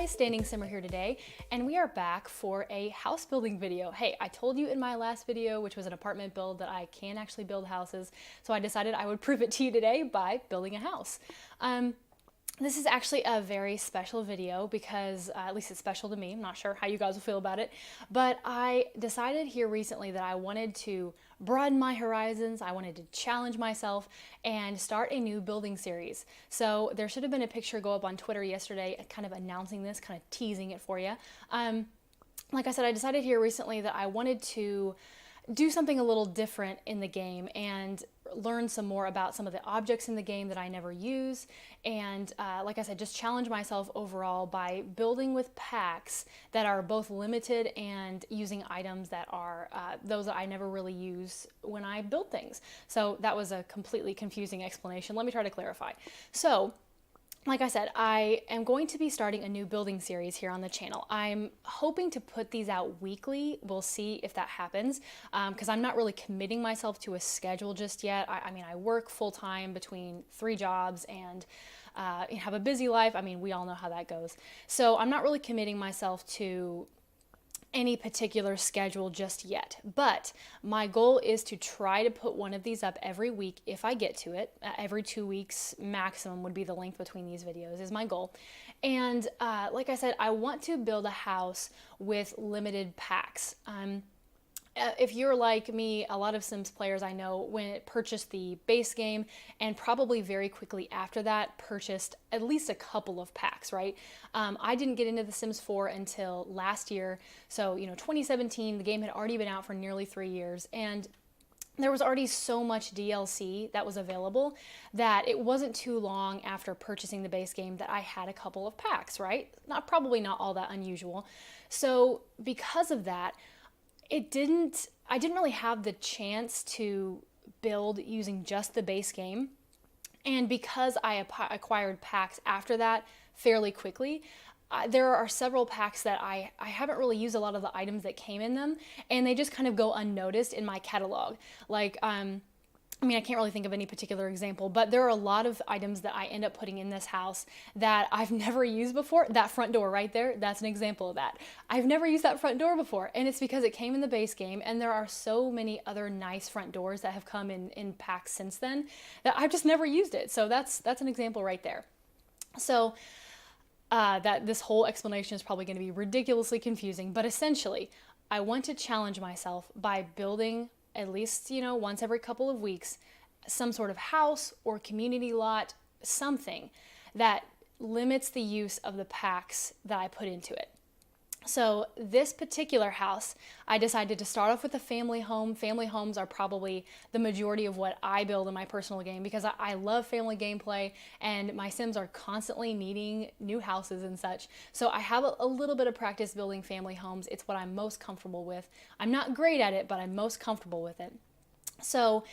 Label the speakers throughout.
Speaker 1: guys, Standing Simmer here today, and we are back for a house building video. Hey, I told you in my last video, which was an apartment build, that I can actually build houses, so I decided I would prove it to you today by building a house. This is actually a very special video because, at least it's special to me. I'm not sure how you guys will feel about it, but I decided here recently that I wanted to broaden my horizons. I wanted to challenge myself and start a new building series. So there should have been a picture go up on Twitter yesterday kind of announcing this, kind of teasing it for you. Like I said, I decided here recently that I wanted to do something a little different in the game and learn some more about some of the objects in the game that I never use, and like I said, just challenge myself overall by building with packs that are both limited and using items that are those that I never really use when I build things. So that was a completely confusing explanation. Let me try to clarify. So like I said, I am going to be starting a new building series here on the channel. I'm hoping to put these out weekly. We'll see if that happens, because I'm not really committing myself to a schedule just yet. I mean, I work full-time between 3 jobs and have a busy life. I mean, we all know how that goes. So I'm not really committing myself to any particular schedule just yet, but my goal is to try to put one of these up every week if I get to it. Every 2 weeks maximum would be the length between these videos is my goal. And like I said, I want to build a house with limited packs. If you're like me, a lot of Sims players I know when it purchased the base game and probably very quickly after that purchased at least a couple of packs, right? I didn't get into The Sims 4 until last year. So, 2017, the game had already been out for nearly 3 years, and there was already so much DLC that was available that it wasn't too long after purchasing the base game that I had a couple of packs, right? Probably not all that unusual. So because of that, I didn't really have the chance to build using just the base game. And because I acquired packs after that fairly quickly, there are several packs that I haven't really used a lot of the items that came in them, and they just kind of go unnoticed in my catalog. Like, I mean, I can't really think of any particular example, but there are a lot of items that I end up putting in this house that I've never used before. That front door right there, that's an example of that. I've never used that front door before, and it's because it came in the base game, and there are so many other nice front doors that have come in packs since then that I've just never used it. So that's an example right there. So that this whole explanation is probably going to be ridiculously confusing, but essentially, I want to challenge myself by building at least, once every couple of weeks, some sort of house or community lot, something that limits the use of the packs that I put into it. So this particular house, I decided to start off with a family home. Family homes are probably the majority of what I build in my personal game because I love family gameplay, and my Sims are constantly needing new houses and such. So I have a little bit of practice building family homes. It's what I'm most comfortable with. I'm not great at it, but I'm most comfortable with it. So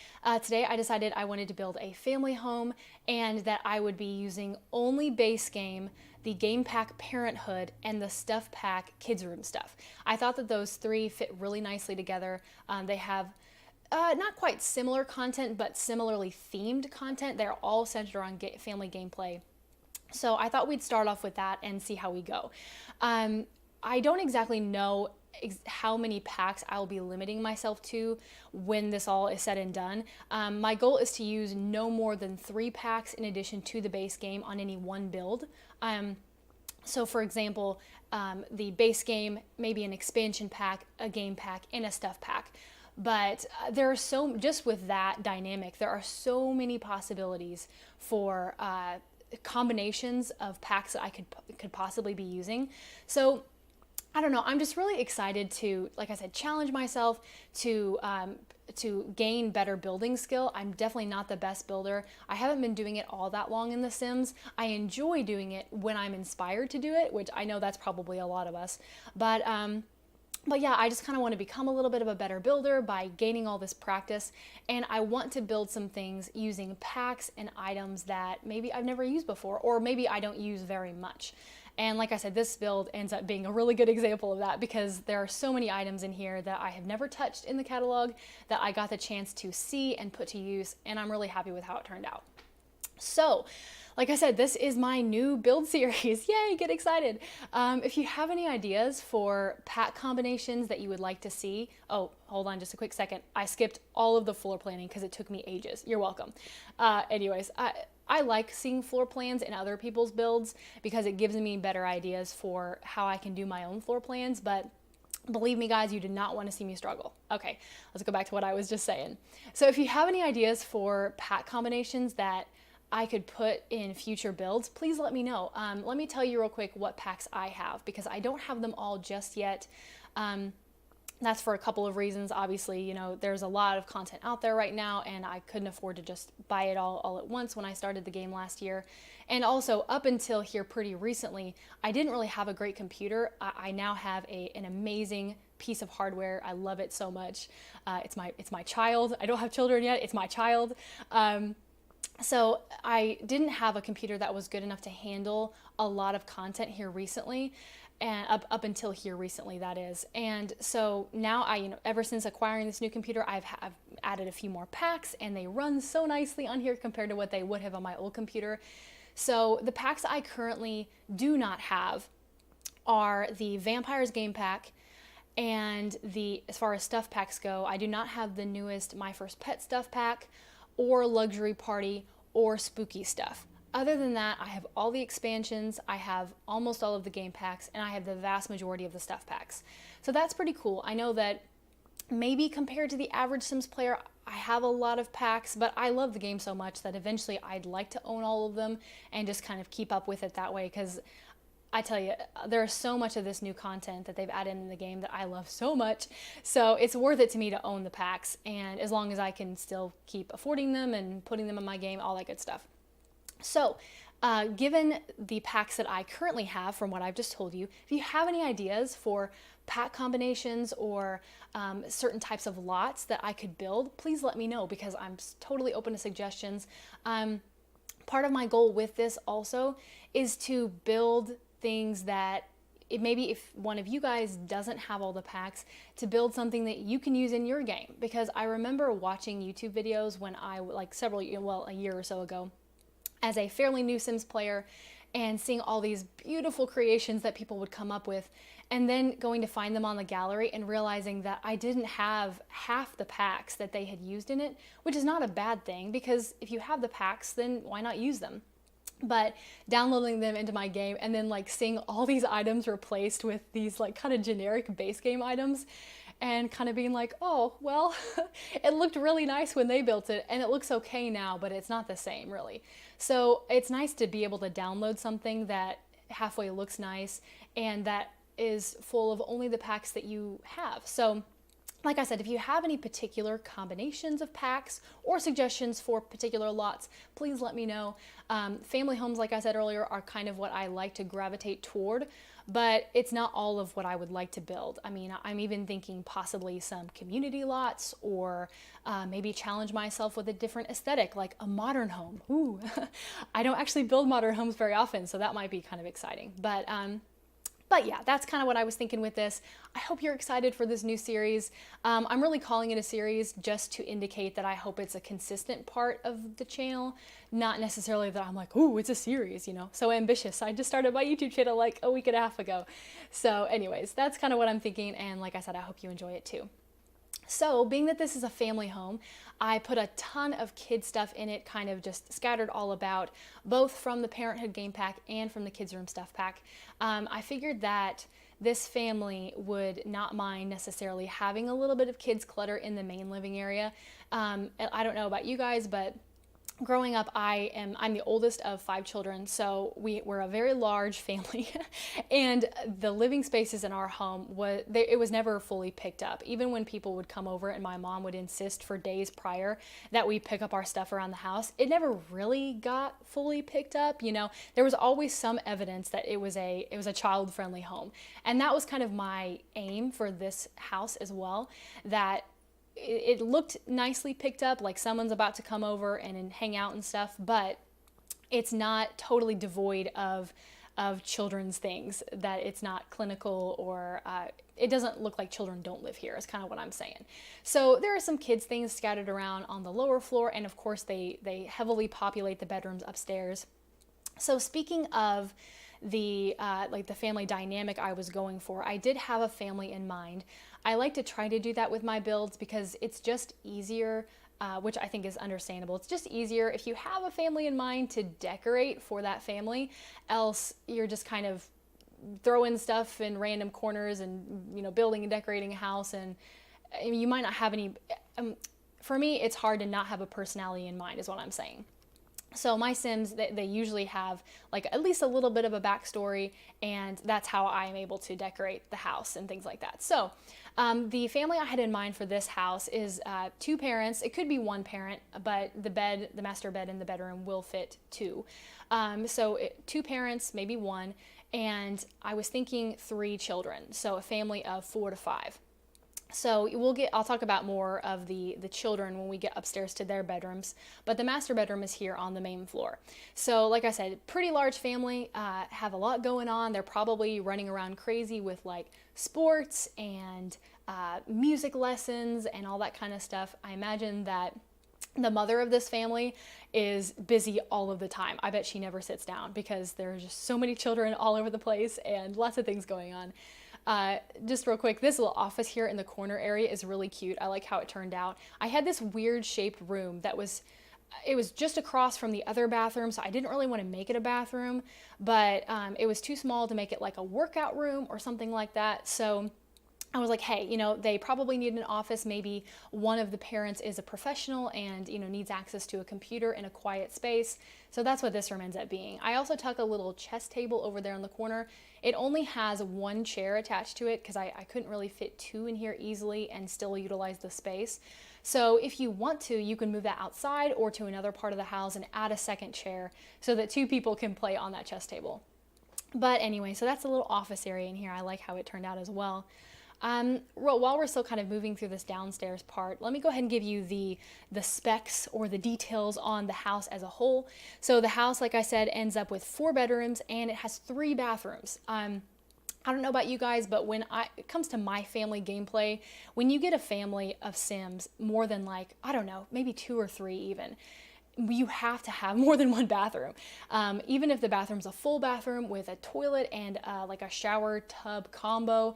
Speaker 1: today I decided I wanted to build a family home and that I would be using only base game, the game pack Parenthood, and the stuff pack Kids Room stuff. I thought that those 3 fit really nicely together. They have not quite similar content, but similarly themed content. They're all centered on family gameplay. So I thought we'd start off with that and see how we go. I don't exactly know how many packs I'll be limiting myself to when this all is said and done. My goal is to use no more than 3 packs in addition to the base game on any one build. So for example, the base game, maybe an expansion pack, a game pack, and a stuff pack. But there are just with that dynamic, there are so many possibilities for combinations of packs that I could possibly be using. So I don't know, I'm just really excited to, like I said, challenge myself to gain better building skill. I'm definitely not the best builder. I haven't been doing it all that long in The Sims. I enjoy doing it when I'm inspired to do it, which I know that's probably a lot of us. But yeah, I just kind of want to become a little bit of a better builder by gaining all this practice, and I want to build some things using packs and items that maybe I've never used before, or maybe I don't use very much. And like I said, this build ends up being a really good example of that because there are so many items in here that I have never touched in the catalog that I got the chance to see and put to use, and I'm really happy with how it turned out. So, like I said, this is my new build series. Yay, get excited. If you have any ideas for pack combinations that you would like to see, oh, hold on just a quick second. I skipped all of the floor planning because it took me ages. You're welcome. Anyways, I like seeing floor plans in other people's builds because it gives me better ideas for how I can do my own floor plans, but believe me, guys, you did not want to see me struggle. Okay, let's go back to what I was just saying. So if you have any ideas for pack combinations that I could put in future builds, please let me know. Let me tell you real quick what packs I have because I don't have them all just yet. That's for a couple of reasons. Obviously, you know, there's a lot of content out there right now and I couldn't afford to just buy it all at once when I started the game last year. And also up until here pretty recently, I didn't really have a great computer. I now have an amazing piece of hardware. I love it so much. It's my child. I don't have children yet. It's my child. So I didn't have a computer that was good enough to handle a lot of content here recently, and up until here recently, that is. And so now ever since acquiring this new computer, I've added a few more packs and they run so nicely on here compared to what they would have on my old computer. So the packs I currently do not have are the Vampires game pack, and as far as stuff packs go, I do not have the newest My First Pet stuff pack or Luxury Party or Spooky stuff. Other than that, I have all the expansions, I have almost all of the game packs, and I have the vast majority of the stuff packs. So that's pretty cool. I know that maybe compared to the average Sims player, I have a lot of packs, but I love the game so much that eventually I'd like to own all of them and just kind of keep up with it that way, because I tell you, there's so much of this new content that they've added in the game that I love so much. So it's worth it to me to own the packs, and as long as I can still keep affording them and putting them in my game, all that good stuff. So given the packs that I currently have from what I've just told you, if you have any ideas for pack combinations or certain types of lots that I could build, please let me know because I'm totally open to suggestions. Part of my goal with this also is to build things that maybe if one of you guys doesn't have all the packs, to build something that you can use in your game. Because I remember watching YouTube videos when I, a year or so ago, as a fairly new Sims player, and seeing all these beautiful creations that people would come up with, and then going to find them on the gallery and realizing that I didn't have half the packs that they had used in it, which is not a bad thing because if you have the packs, then why not use them? But downloading them into my game and then seeing all these items replaced with these kind of generic base game items and kind of being like, oh, well, it looked really nice when they built it and it looks okay now, but it's not the same really. So it's nice to be able to download something that halfway looks nice and that is full of only the packs that you have. So like I said, if you have any particular combinations of packs or suggestions for particular lots, please let me know. Family homes, like I said earlier, are kind of what I like to gravitate toward, but it's not all of what I would like to build. I mean, I'm even thinking possibly some community lots or maybe challenge myself with a different aesthetic, like a modern home. Ooh, I don't actually build modern homes very often, so that might be kind of exciting. But yeah, that's kind of what I was thinking with this. I hope you're excited for this new series. I'm really calling it a series just to indicate that I hope it's a consistent part of the channel, not necessarily that I'm like, ooh, it's a series, so ambitious. I just started my YouTube channel like a week and a half ago. So anyways, that's kind of what I'm thinking. And like I said, I hope you enjoy it too. So being that this is a family home, I put a ton of kid stuff in it, kind of just scattered all about, both from the Parenthood game pack and from the Kids Room stuff pack. I figured that this family would not mind necessarily having a little bit of kids clutter in the main living area. I don't know about you guys, but growing up, I'm the oldest of 5 children, so we're a very large family, and the living spaces in our home it was never fully picked up. Even when people would come over and my mom would insist for days prior that we pick up our stuff around the house, it never really got fully picked up. There was always some evidence that it was a child-friendly home, and that was kind of my aim for this house as well. That it looked nicely picked up, like someone's about to come over and hang out and stuff, but it's not totally devoid of of children's things, that it's not clinical, or it doesn't look like children don't live here, is kind of what I'm saying. So there are some kids things scattered around on the lower floor, and of course they heavily populate the bedrooms upstairs. So speaking of the like the family dynamic I was going for, I did have a family in mind. I like to try to do that with my builds because it's just easier, which I think is understandable. It's just easier if you have a family in mind to decorate for that family, else you're just kind of throwing stuff in random corners and building and decorating a house, and you might not have any. For me, it's hard to not have a personality in mind, is what I'm saying. So my Sims, they usually have like at least a little bit of a backstory, and that's how I am able to decorate the house and things like that. So the family I had in mind for this house is 2 parents. It could be 1 parent, but the master bed in the bedroom will fit 2. So 2 parents, maybe 1, and I was thinking 3 children. So a family of 4 to 5. So I'll talk about more of the children when we get upstairs to their bedrooms, but the master bedroom is here on the main floor. So like I said, pretty large family, have a lot going on. They're probably running around crazy with like sports and music lessons and all that kind of stuff. I imagine that the mother of this family is busy all of the time. I bet she never sits down because there are just so many children all over the place and lots of things going on. Just real quick, this little office here in the corner area is really cute. I like how it turned out. I had this weird shaped room that was just across from the other bathroom, so I didn't really want to make it a bathroom, but it was too small to make it like a workout room or something like that. So I was like, hey, they probably need an office. Maybe one of the parents is a professional and, needs access to a computer in a quiet space. So that's what this room ends up being. I also tuck a little chess table over there in the corner. It only has 1 chair attached to it because I couldn't really fit 2 in here easily and still utilize the space. So if you want to, you can move that outside or to another part of the house and add a second chair so that 2 people can play on that chess table. But anyway, so that's a little office area in here. I like how it turned out as well. While we're still kind of moving through this downstairs part, let me go ahead and give you the specs or the details on the house as a whole. So the house, like I said, ends up with 4 bedrooms and it has 3 bathrooms. I don't know about you guys, but when it comes to my family gameplay, when you get a family of Sims, more than like, I don't know, maybe 2 or 3 even, you have to have more than 1 bathroom. Even if the bathroom's a full bathroom with a toilet and like a shower tub combo,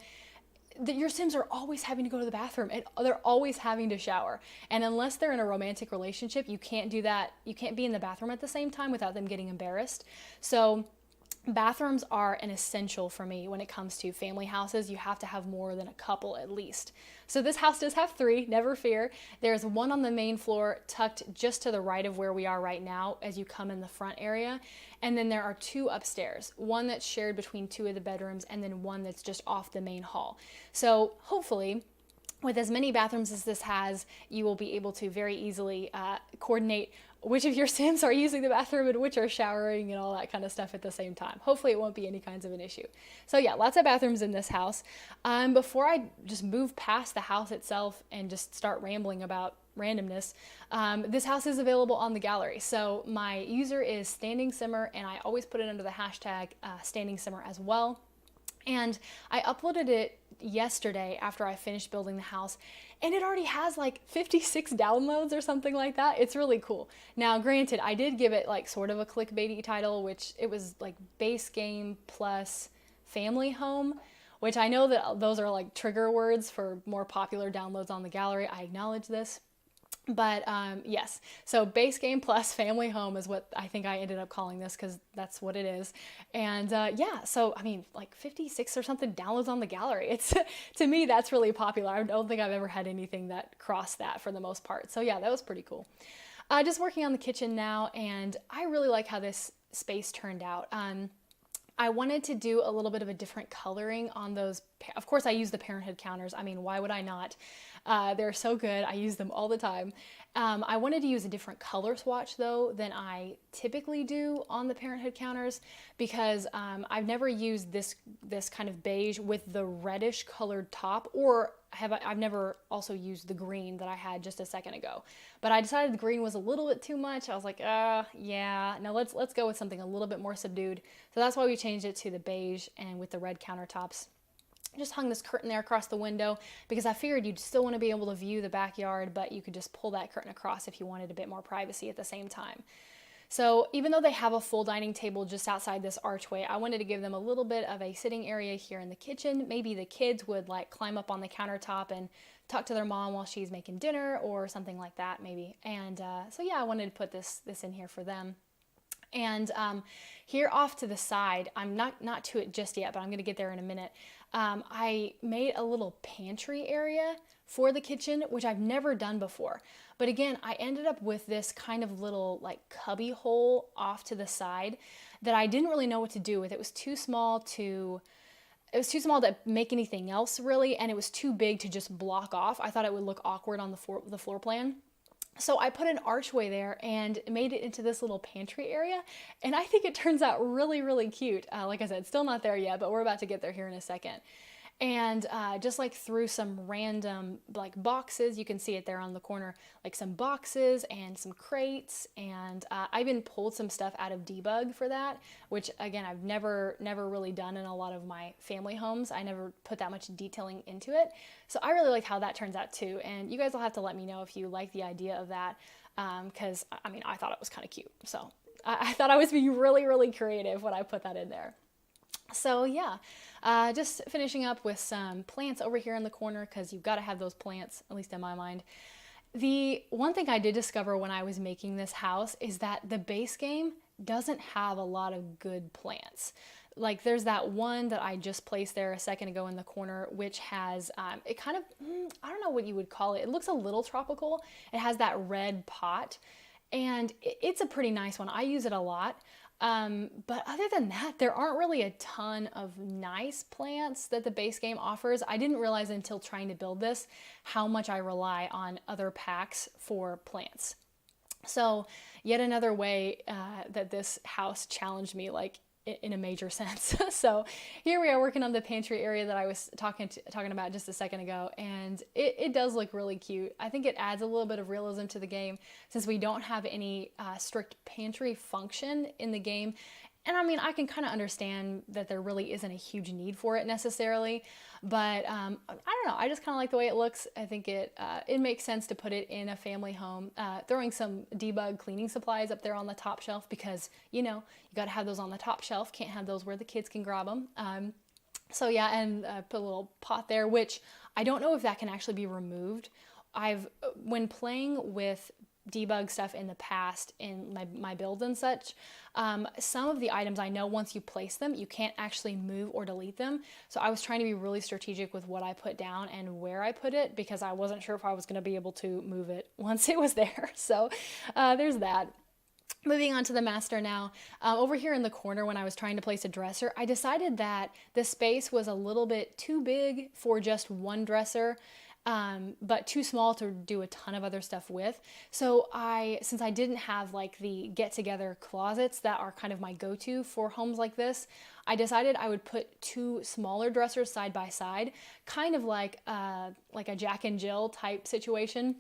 Speaker 1: your Sims are always having to go to the bathroom and they're always having to shower. And unless they're in a romantic relationship, you can't do that. You can't be in the bathroom at the same time without them getting embarrassed. So bathrooms are an essential for me when it comes to family houses. You have to have more than a couple at least. So this house does have 3, never fear. There's 1 on the main floor tucked just to the right of where we are right now as you come in the front area. And then there are 2 upstairs, 1 that's shared between 2 of the bedrooms and then 1 that's just off the main hall. So hopefully, with as many bathrooms as this has, you will be able to very easily coordinate which of your Sims are using the bathroom and which are showering and all that kind of stuff at the same time. Hopefully it won't be any kinds of an issue. So yeah, lots of bathrooms in this house. Before I just move past the house itself and just start rambling about randomness, this house is available on the gallery. So my user is Standing Simmer, and I always put it under the hashtag Standing Simmer as well. And I uploaded it yesterday after I finished building the house, and it already has like 56 downloads or something like that. It's really cool. Now, granted, I did give it like sort of a clickbaity title, which it was like base game plus family home, which I know that those are like trigger words for more popular downloads on the gallery. I acknowledge this. But yes, so base game plus family home is what I think I ended up calling this because that's what it is. And yeah, so I mean, like 56 or something downloads on the gallery. It's to me, that's really popular. I don't think I've ever had anything that crossed that for the most part. So yeah, that was pretty cool. Just working on the kitchen now, and I really like how this space turned out. I wanted to do a little bit of a different coloring on those. Of course, I use the Parenthood counters. I mean, why would I not? They're so good. I use them all the time. I wanted to use a different color swatch though than I typically do on the Parenthood counters because I've never used this kind of beige with the reddish colored top, or I've never also used the green that I had just a second ago, but I decided the green was a little bit too much. I was like, yeah, no, let's go with something a little bit more subdued. So that's why we changed it to the beige and with the red countertops. Just hung this curtain there across the window because I figured you'd still want to be able to view the backyard, but you could just pull that curtain across if you wanted a bit more privacy at the same time. So even though they have a full dining table just outside this archway, I wanted to give them a little bit of a sitting area here in the kitchen. Maybe the kids would like climb up on the countertop and talk to their mom while she's making dinner or something like that maybe. And so yeah, I wanted to put this in here for them. And here off to the side, I'm not to it just yet, but I'm going to get there in a minute. I made a little pantry area for the kitchen, which I've never done before. But again, I ended up with this kind of little like cubby hole off to the side that I didn't really know what to do with. It was too small to make anything else really, and it was too big to just block off. I thought it would look awkward on the floor plan. So I put an archway there and made it into this little pantry area, and I think it turns out really, really cute. Like I said, still not there yet, but we're about to get there here in a second. And just like through some random like boxes, you can see it there on the corner, like some boxes and some crates, and I even pulled some stuff out of debug for that, which again I've never really done in a lot of my family homes. I never put that much detailing into it, so I really like how that turns out too. And you guys will have to let me know if you like the idea of that, because I mean I thought it was kind of cute, so I thought I was being really, really creative when I put that in there. So yeah, just finishing up with some plants over here in the corner because you've got to have those plants, at least in my mind. The one thing I did discover when I was making this house is that the base game doesn't have a lot of good plants. Like there's that one that I just placed there a second ago in the corner, which has, it kind of, I don't know what you would call it. It looks a little tropical. It has that red pot and it's a pretty nice one. I use it a lot. But other than that, there aren't really a ton of nice plants that the base game offers. I didn't realize until trying to build this how much I rely on other packs for plants. So yet another way that this house challenged me, like in a major sense. So here we are working on the pantry area that I was talking about just a second ago, and it does look really cute. I think it adds a little bit of realism to the game since we don't have any strict pantry function in the game. And I mean, I can kind of understand that there really isn't a huge need for it necessarily, but I don't know. I just kind of like the way it looks. I think it makes sense to put it in a family home. Throwing some debug cleaning supplies up there on the top shelf because, you know, you got to have those on the top shelf. Can't have those where the kids can grab them. So yeah, and put a little pot there, which I don't know if that can actually be removed. When playing with debug stuff in the past in my builds and such, some of the items I know once you place them you can't actually move or delete them, so I was trying to be really strategic with what I put down and where I put it because I wasn't sure if I was going to be able to move it once it was there. So there's that. Moving on to the master now. Over here in the corner when I was trying to place a dresser, I decided that the space was a little bit too big for just one dresser, but too small to do a ton of other stuff with. So since I didn't have like the get-together closets that are kind of my go-to for homes like this, I decided I would put two smaller dressers side by side, kind of like a Jack and Jill type situation.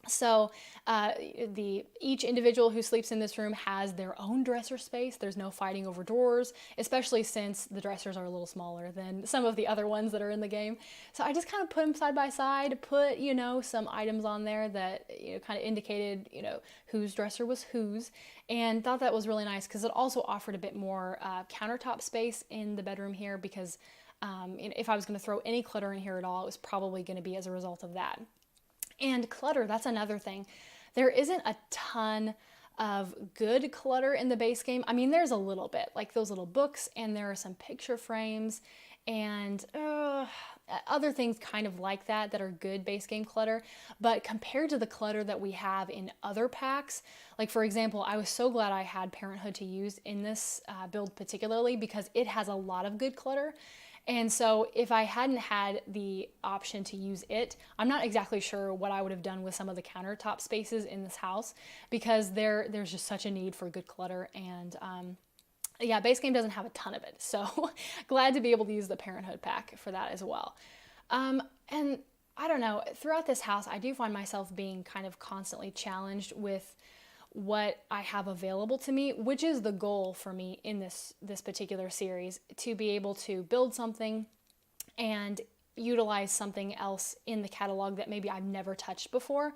Speaker 1: So each individual who sleeps in this room has their own dresser space. There's no fighting over drawers, especially since the dressers are a little smaller than some of the other ones that are in the game. So I just kind of put them side by side, put, you know, some items on there that, you know, kind of indicated, you know, whose dresser was whose, and thought that was really nice because it also offered a bit more countertop space in the bedroom here because if I was going to throw any clutter in here at all, it was probably going to be as a result of that. And clutter, that's another thing. There isn't a ton of good clutter in the base game. I mean, there's a little bit, like those little books, and there are some picture frames and other things kind of like that are good base game clutter. But compared to the clutter that we have in other packs, like for example, I was so glad I had Parenthood to use in this build particularly because it has a lot of good clutter. And so if I hadn't had the option to use it, I'm not exactly sure what I would have done with some of the countertop spaces in this house because there's just such a need for good clutter. And yeah, base game doesn't have a ton of it. So glad to be able to use the Parenthood pack for that as well. And I don't know, throughout this house, I do find myself being kind of constantly challenged with what I have available to me, which is the goal for me in this particular series, to be able to build something and utilize something else in the catalog that maybe I've never touched before.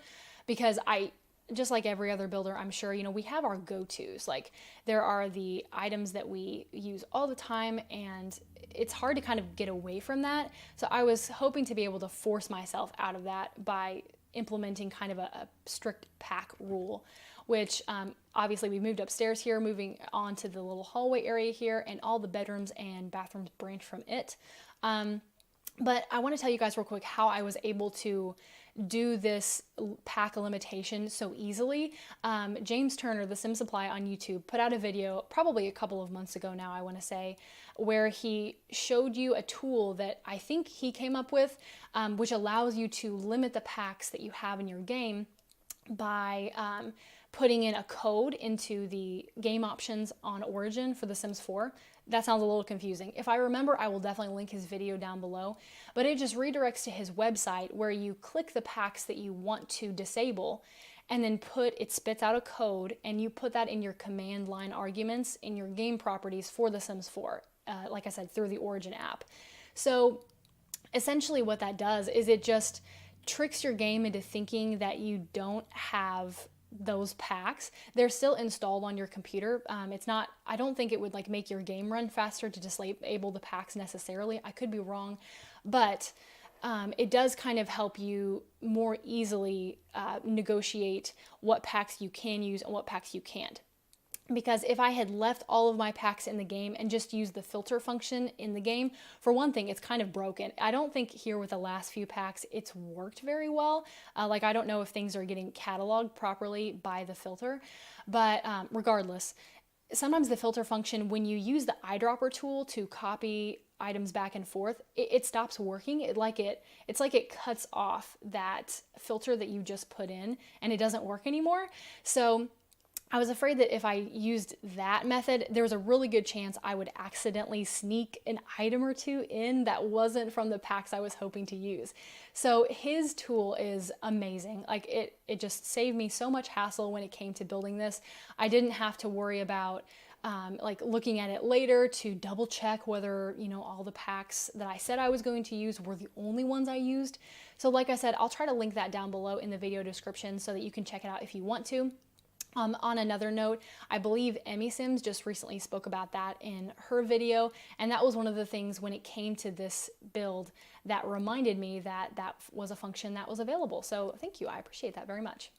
Speaker 1: Because just like every other builder, I'm sure, we have our go-tos. Like, there are the items that we use all the time, and it's hard to kind of get away from that. So I was hoping to be able to force myself out of that by implementing kind of a strict pack rule, which obviously we moved upstairs here, moving on to the little hallway area here, and all the bedrooms and bathrooms branch from it. But I want to tell you guys real quick how I was able to do this pack limitation so easily. James Turner, the Sim Supply on YouTube, put out a video probably a couple of months ago now, I want to say, where he showed you a tool that I think he came up with, which allows you to limit the packs that you have in your game by putting in a code into the game options on Origin for The Sims 4. That sounds a little confusing. If I remember, I will definitely link his video down below, but it just redirects to his website where you click the packs that you want to disable, and then it spits out a code, and you put that in your command line arguments in your game properties for The Sims 4, like I said, through the Origin app. So essentially what that does is it just tricks your game into thinking that you don't have those packs. They're still installed on your computer. I don't think it would like make your game run faster to disable the packs necessarily. I could be wrong, but it does kind of help you more easily negotiate what packs you can use and what packs you can't. Because if I had left all of my packs in the game and just used the filter function in the game, for one thing, it's kind of broken. I don't think here with the last few packs, it's worked very well. Like, I don't know if things are getting cataloged properly by the filter, but regardless, sometimes the filter function, when you use the eyedropper tool to copy items back and forth, it stops working. It's like it cuts off that filter that you just put in, and it doesn't work anymore. So I was afraid that if I used that method, there was a really good chance I would accidentally sneak an item or two in that wasn't from the packs I was hoping to use. So his tool is amazing. Like, it just saved me so much hassle when it came to building this. I didn't have to worry about like looking at it later to double check whether, all the packs that I said I was going to use were the only ones I used. So like I said, I'll try to link that down below in the video description so that you can check it out if you want to. On another note, I believe Emmy Sims just recently spoke about that in her video, and that was one of the things when it came to this build that reminded me that that was a function that was available. So thank you, I appreciate that very much.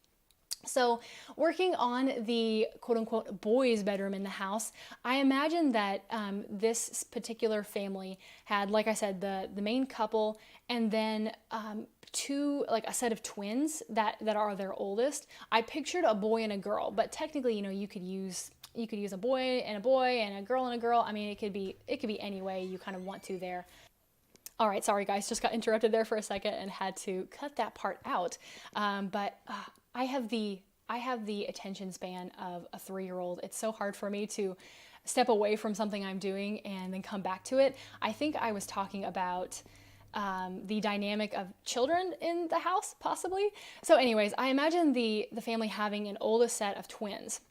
Speaker 1: So working on the quote-unquote boys' bedroom in the house, I imagine that this particular family had, like I said, the main couple, and then a set of twins that are their oldest. I pictured a boy and a girl, but technically, you could use a boy and a girl and a girl. I mean, it could be any way you kind of want to there. All right, sorry guys, just got interrupted there for a second and had to cut that part out. But I have the attention span of a 3-year-old. It's so hard for me to step away from something I'm doing and then come back to it. I think I was talking about the dynamic of children in the house, possibly. So anyways, I imagine the family having an oldest set of twins.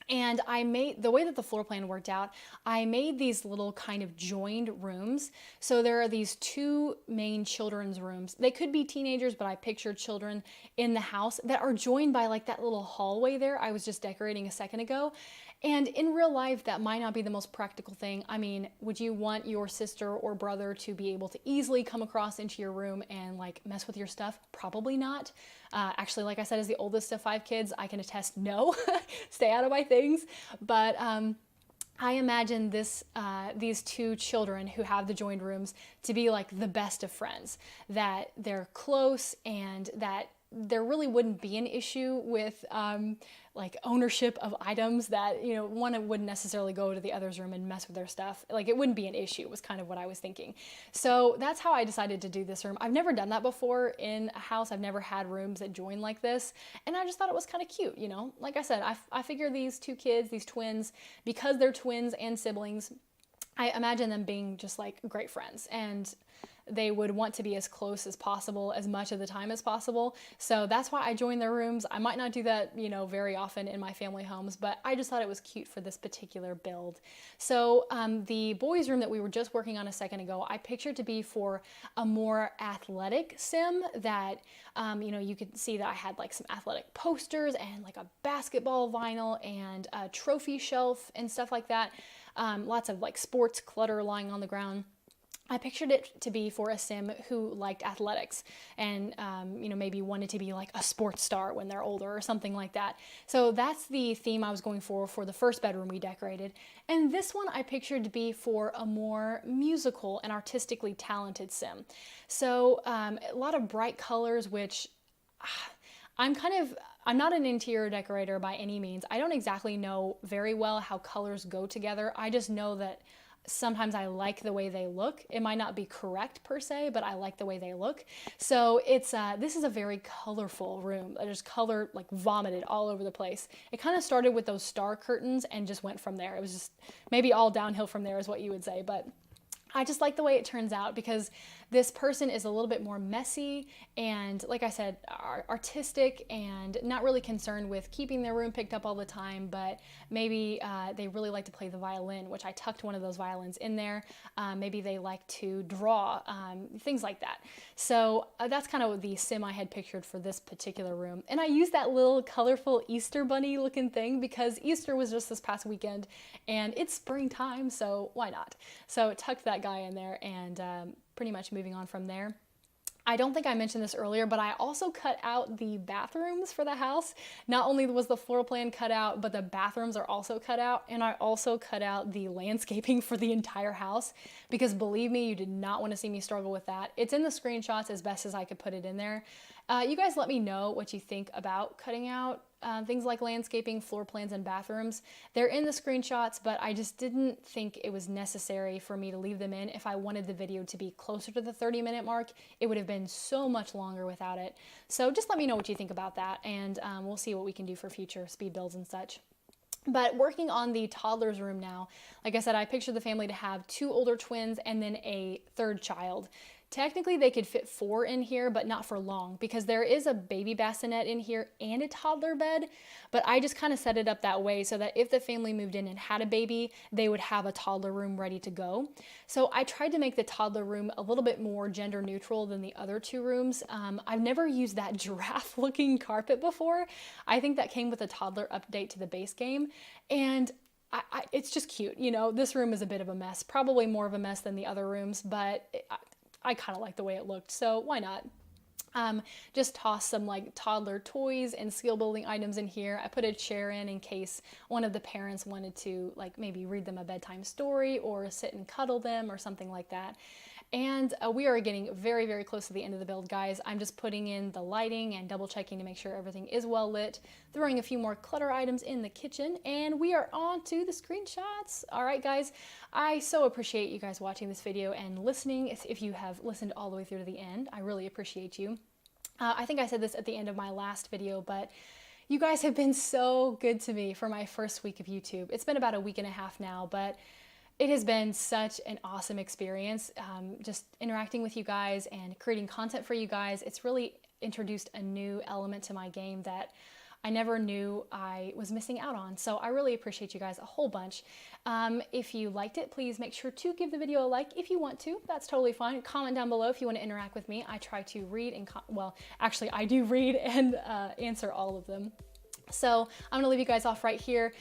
Speaker 1: And the way that the floor plan worked out, I made these little kind of joined rooms. So there are these 2 main children's rooms. They could be teenagers, but I pictured children in the house that are joined by like that little hallway there I was just decorating a second ago. And in real life, that might not be the most practical thing. I mean, would you want your sister or brother to be able to easily come across into your room and like mess with your stuff? Probably not. Actually, like I said, as the oldest of 5 kids, I can attest no, stay out of my things. But I imagine these 2 children who have the joined rooms to be like the best of friends, that they're close and that there really wouldn't be an issue with like ownership of items, that one wouldn't necessarily go to the other's room and mess with their stuff. Like, it wouldn't be an issue was kind of what I was thinking. So that's how I decided to do this room. I've never done that before in a house. I've never had rooms that join like this, and I just thought it was kind of cute. Like I said, I figure these 2 kids, these twins, because they're twins and siblings, I imagine them being just like great friends. And they would want to be as close as possible, as much of the time as possible. So that's why I joined their rooms. I might not do that, you know, very often in my family homes, but I just thought it was cute for this particular build. So the boys' room that we were just working on a second ago, I pictured to be for a more athletic sim that, you know, you could see that I had like some athletic posters and like a basketball vinyl and a trophy shelf and stuff like that. Lots of like sports clutter lying on the ground. I pictured it to be for a sim who liked athletics and, you know, maybe wanted to be like a sports star when they're older or something like that. So that's the theme I was going for the first bedroom we decorated. And this one I pictured to be for a more musical and artistically talented sim. So a lot of bright colors, which I'm not an interior decorator by any means. I don't exactly know very well how colors go together. I just know that sometimes I like the way they look. It might not be correct per se, but I like the way they look. So it's this is a very colorful room. There's color like vomited all over the place. It kind of started with those star curtains and just went from there. It was just maybe all downhill from there is what you would say, but I just like the way it turns out because this person is a little bit more messy and, like I said, artistic and not really concerned with keeping their room picked up all the time, but maybe they really like to play the violin, which I tucked one of those violins in there. Maybe they like to draw, things like that. So that's kind of the sim I had pictured for this particular room. And I used that little colorful Easter bunny looking thing because Easter was just this past weekend and it's springtime, so why not? So it tucked that guy in there and pretty much moving on from there. I don't think I mentioned this earlier, but I also cut out the bathrooms for the house. Not only was the floor plan cut out, but the bathrooms are also cut out. And I also cut out the landscaping for the entire house because believe me, you did not want to see me struggle with that. It's in the screenshots as best as I could put it in there. You guys let me know what you think about cutting out things like landscaping, floor plans, and bathrooms. They're in the screenshots, but I just didn't think it was necessary for me to leave them in. If I wanted the video to be closer to the 30-minute mark, it would have been so much longer without it. So just let me know what you think about that, and we'll see what we can do for future speed builds and such. But working on the toddler's room now, like I said, I pictured the family to have 2 older twins and then a 3rd child. Technically, they could fit 4 in here, but not for long because there is a baby bassinet in here and a toddler bed, but I just kind of set it up that way so that if the family moved in and had a baby, they would have a toddler room ready to go. So I tried to make the toddler room a little bit more gender neutral than the other 2 rooms. I've never used that giraffe looking carpet before. I think that came with a toddler update to the base game, and it's just cute. You know, this room is a bit of a mess, probably more of a mess than the other rooms, but I kind of like the way it looked, so why not? Just toss some like toddler toys and skill building items in here. I put a chair in case one of the parents wanted to like maybe read them a bedtime story or sit and cuddle them or something like that. And we are getting very, very close to the end of the build, guys. I'm just putting in the lighting and double checking to make sure everything is well lit, throwing a few more clutter items in the kitchen, and we are on to the screenshots. All right, guys, I so appreciate you guys watching this video and listening. If you have listened all the way through to the end, I really appreciate you. I think I said this at the end of my last video, but you guys have been so good to me for my first week of YouTube. It's been about a week and a half now, but it has been such an awesome experience, just interacting with you guys and creating content for you guys. It's really introduced a new element to my game that I never knew I was missing out on. So I really appreciate you guys a whole bunch. If you liked it, please make sure to give the video a like if you want to. That's totally fine. Comment down below if you want to interact with me. I try to read and, well, actually I do read and answer all of them. So I'm gonna leave you guys off right here.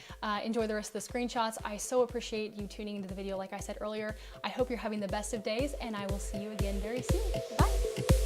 Speaker 1: Enjoy the rest of the screenshots. I so appreciate you tuning into the video like I said earlier. I hope you're having the best of days and I will see you again very soon. Bye.